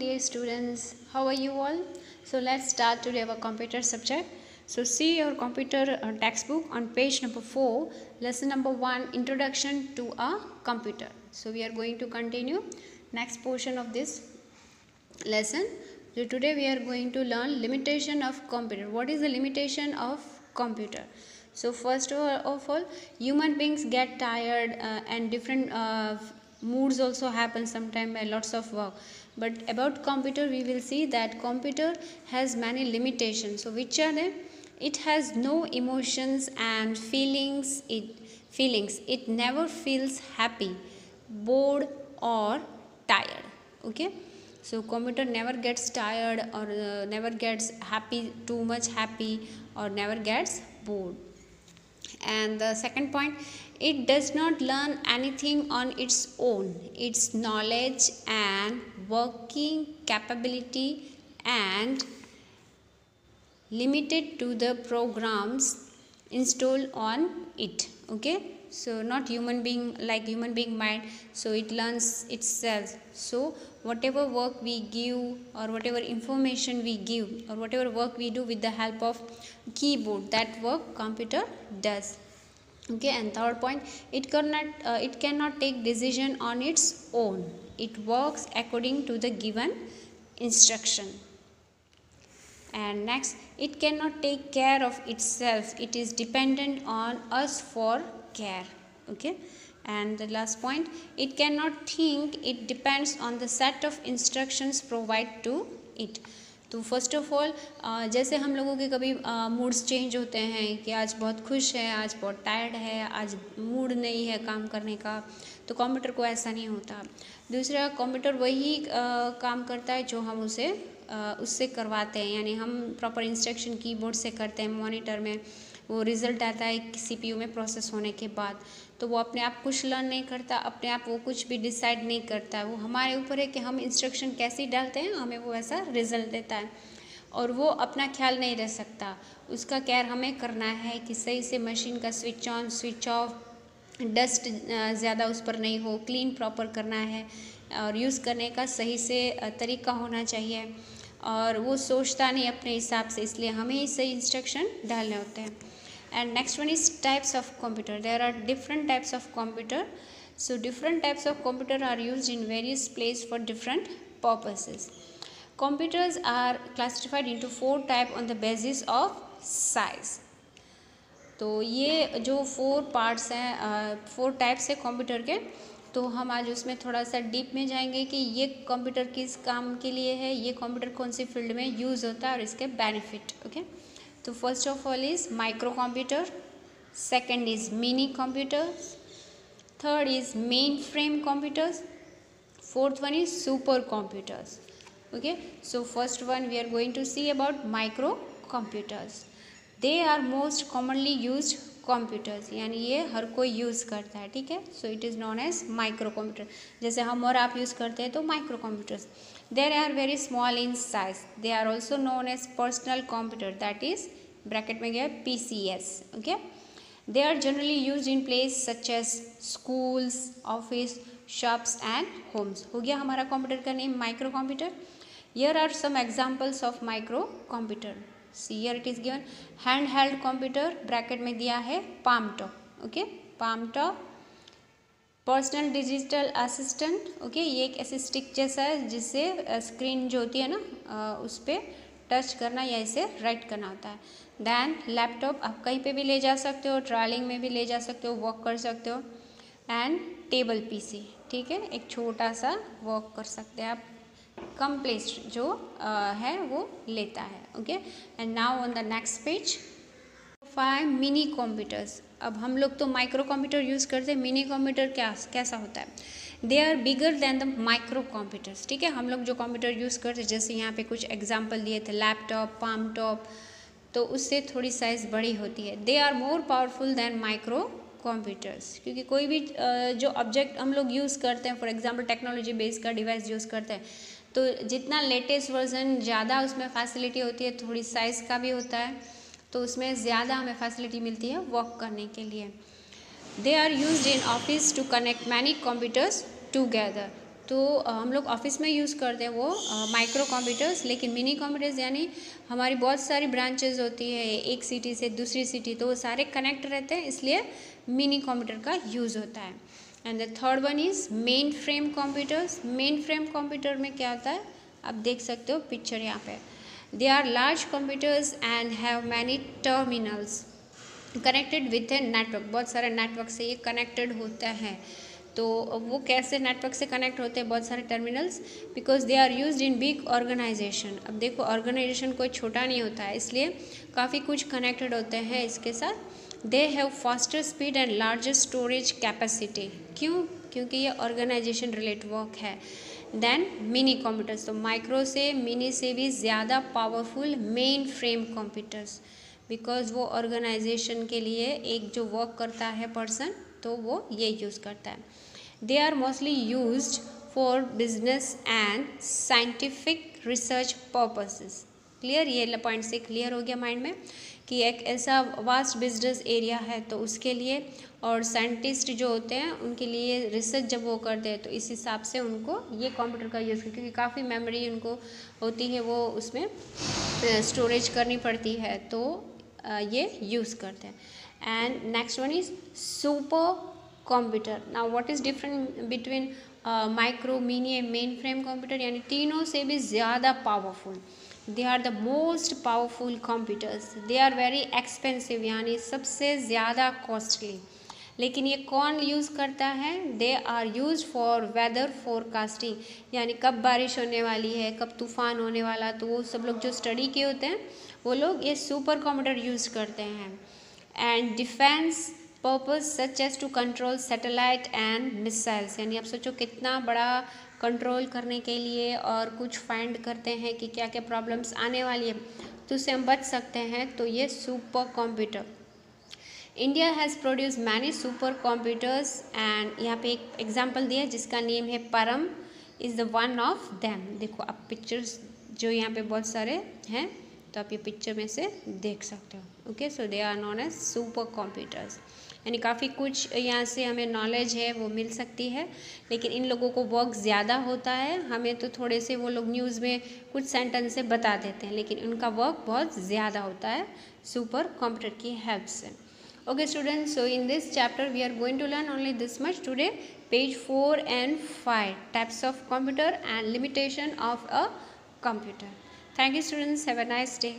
dear students, how are you all? So let's start today our computer subject. So see your computer textbook on page number 4, lesson number 1, introduction to a computer. So we are going to continue next portion of this lesson. So today we are going to learn limitation of computer. What is the limitation of computer? So first of all, human beings get tired and different moods also happen sometimes by lots of work. But about computer we will see that computer has many limitations. So which are they? It has no emotions and feelings. It never feels happy, bored or tired. Okay, so computer never gets tired or never gets happy, too much happy, or never gets bored. And the second point, it does not learn anything on its own. Its knowledge and working capability and limited to the programs installed on it. Okay, so not human being like human being mind, so it learns itself. So whatever work we give or whatever information we give or whatever work we do with the help of keyboard, that work computer does. Okay, and third point, it cannot take decision on its own. It works according to the given instruction. And next, it cannot take care of itself. It is dependent on us for care. Okay, and the last point, it cannot think. It depends on the set of instructions provided to it. तो first of all जैसे हम लोगों के कभी moods change होते हैं कि आज बहुत खुश है, आज बहुत टायर्ड है, आज मूड नहीं है काम करने का, तो कंप्यूटर को ऐसा नहीं होता. दूसरा, कंप्यूटर वही काम करता है जो हम उससे करवाते हैं, यानी हम प्रॉपर इंस्ट्रक्शन कीबोर्ड से करते हैं. मॉनिटर में वो रिज़ल्ट आता है सीपीयू में प्रोसेस होने के बाद, तो वो अपने आप कुछ लर्न नहीं करता, अपने आप वो कुछ भी डिसाइड नहीं करता. वो हमारे ऊपर है कि हम इंस्ट्रक्शन कैसे डालते हैं, हमें वो ऐसा रिज़ल्ट देता है. और वो अपना ख्याल नहीं रख सकता, उसका केयर हमें करना है कि सही से मशीन का switch on switch off, dust ज़्यादा उस पर नहीं हो, क्लीन प्रॉपर करना है और यूज़ करने का सही से तरीका होना चाहिए. और वो सोचता नहीं अपने हिसाब से, इसलिए हमें ही सही इंस्ट्रक्शन डालने होते हैं. And next one is types of computer. There are different types of computer. So different types of computer are used in various places for different purposes. Computers are classified into 4 types on the basis of size. तो ये जो 4 parts हैं, 4 types है computer के, तो हम आज उसमें थोड़ा सा डीप में जाएंगे कि ये कंप्यूटर किस काम के लिए है, ये कंप्यूटर कौन सी फील्ड में यूज़ होता है और इसके बेनिफिट. ओके, तो first of all is micro computer, second is mini computers, third is mainframe computers, fourth one is super computers. Okay, so first one we are going to see about micro computers. They are most commonly used computers, यानी ये हर कोई use करता है. ठीक है, so it is known as micro computer. जैसे हम और आप यूज़ करते हैं तो micro computers. They are very small in size. They are also known as personal computer, that is bracket में गया PCS. Okay, they are generally used in places such as schools, office, shops and homes. हो गया हमारा computer का name micro computer. Here are some examples of micro computer. See here it is given handheld computer, bracket में दिया है palm top. Okay, palm top. Personal digital assistant. Okay, ये एक ऐसे स्टिक जैसा है जिससे स्क्रीन जो होती है ना उस पर टच करना या इसे राइट करना होता है. दैन लैपटॉप, आप कहीं पे भी ले जा सकते हो, ट्रैवलिंग में भी ले जा सकते हो, वॉक कर सकते हो. एंड टेबल पीसी, ठीक है, एक छोटा सा वॉक कर सकते हैं आप, कम प्लेस जो है वो लेता है. Okay, and now on the next page 5 mini computers. अब हम लोग तो माइक्रो कंप्यूटर यूज़ करते हैं, मिनी कंप्यूटर कैसा होता है? They are bigger than the micro computers. ठीक है, हम लोग जो कंप्यूटर यूज़ करते हैं, जैसे यहाँ पे कुछ एग्जांपल दिए थे, लैपटॉप, पाम टॉप, तो उससे थोड़ी साइज़ बड़ी होती है. They are more powerful than micro computers, क्योंकि कोई भी जो ऑब्जेक्ट हम लोग यूज़ करते हैं, फॉर एग्जाम्पल टेक्नोलॉजी बेस का डिवाइस यूज़ करते हैं, तो जितना लेटेस्ट वर्जन ज़्यादा उसमें फैसिलिटी होती है, थोड़ी साइज़ का भी होता है, तो उसमें ज़्यादा हमें फैसिलिटी मिलती है वर्क करने के लिए. They are used in office to connect many computers together. तो हम लोग ऑफिस में यूज़ करते हैं वो माइक्रो कंप्यूटर्स, लेकिन मिनी कंप्यूटर्स यानी हमारी बहुत सारी ब्रांचेज होती है एक सिटी से दूसरी सिटी, तो वो सारे कनेक्ट रहते हैं, इसलिए मिनी कंप्यूटर का यूज़ होता है। And the third one is main frame computers. Main frame computer में क्या होता है, आप देख सकते हो पिक्चर यहाँ पे। They are large computers and have many terminals connected with a network. बहुत सारे नेटवर्क से ये कनेक्टेड होता है। तो वो कैसे नेटवर्क से कनेक्ट होते हैं, बहुत सारे terminals, because they are used in big organisation. अब देखो ऑर्गेनाइजेशन कोई छोटा नहीं होता है, इसलिए काफ़ी कुछ कनेक्टेड होते हैं इसके साथ। They have faster speed and larger storage capacity. क्यों? क्योंकि ये ऑर्गेनाइजेशन रिलेटेड वर्क है। देन मिनी कंप्यूटर्स, तो माइक्रो से मिनी से भी ज़्यादा powerful main frame computers, because वो ऑर्गेनाइजेशन के लिए एक जो वर्क करता है पर्सन, तो वो ये यूज़ करता है। They are mostly used for business and scientific research purposes. Clear? ये पॉइंट से क्लियर हो गया माइंड में कि एक ऐसा वास्ट बिजनेस एरिया है तो उसके लिए, और साइंटिस्ट जो होते हैं उनके लिए रिसर्च जब वो करते हैं तो इस हिसाब से उनको ये कंप्यूटर का यूज़ करते हैं, क्योंकि काफ़ी मेमोरी उनको होती है, वो उसमें स्टोरेज करनी पड़ती है, तो ये यूज़ करते हैं। And next one is super computer. Now what is different between micro, mini and mainframe computer, यानी तीनों से भी ज़्यादा powerful. They are the most powerful computers. They are very expensive, यानी सबसे ज़्यादा कॉस्टली। लेकिन ये कौन यूज़ करता है? They are use for weather forecasting, यानी कब बारिश होने वाली है, कब तूफान होने वाला, तो वो सब लोग जो स्टडी किए होते हैं वो लोग ये सुपर कंप्यूटर यूज़ करते हैं। And defence purpose such as to control satellite and missiles, यानी आप सोचो कितना बड़ा कंट्रोल करने के लिए और कुछ फाइंड करते हैं कि क्या क्या प्रॉब्लम्स आने वाली है तो उससे हम बच सकते हैं, तो ये super computer. India has produce many super computers and यहाँ पे एक एग्जाम्पल दिया जिसका नेम है परम, is the one of them. देखो आप पिक्चर्स जो यहाँ पे बहुत सारे हैं, तो आप ये पिक्चर में से देख सकते हो। Okay, so they are known as super computers. यानी काफ़ी कुछ यहाँ से हमें नॉलेज है वो मिल सकती है, लेकिन इन लोगों को वर्क ज़्यादा होता है। हमें तो थोड़े से वो लोग न्यूज़ में कुछ सेंटेंस से बता देते हैं, लेकिन उनका वर्क बहुत ज़्यादा होता है सुपर कंप्यूटर की हेल्प से। Okay students, so in this chapter we are going to learn only this much today, page 4 and 5, types of computer and limitation of a computer. Thank you students, have a nice day.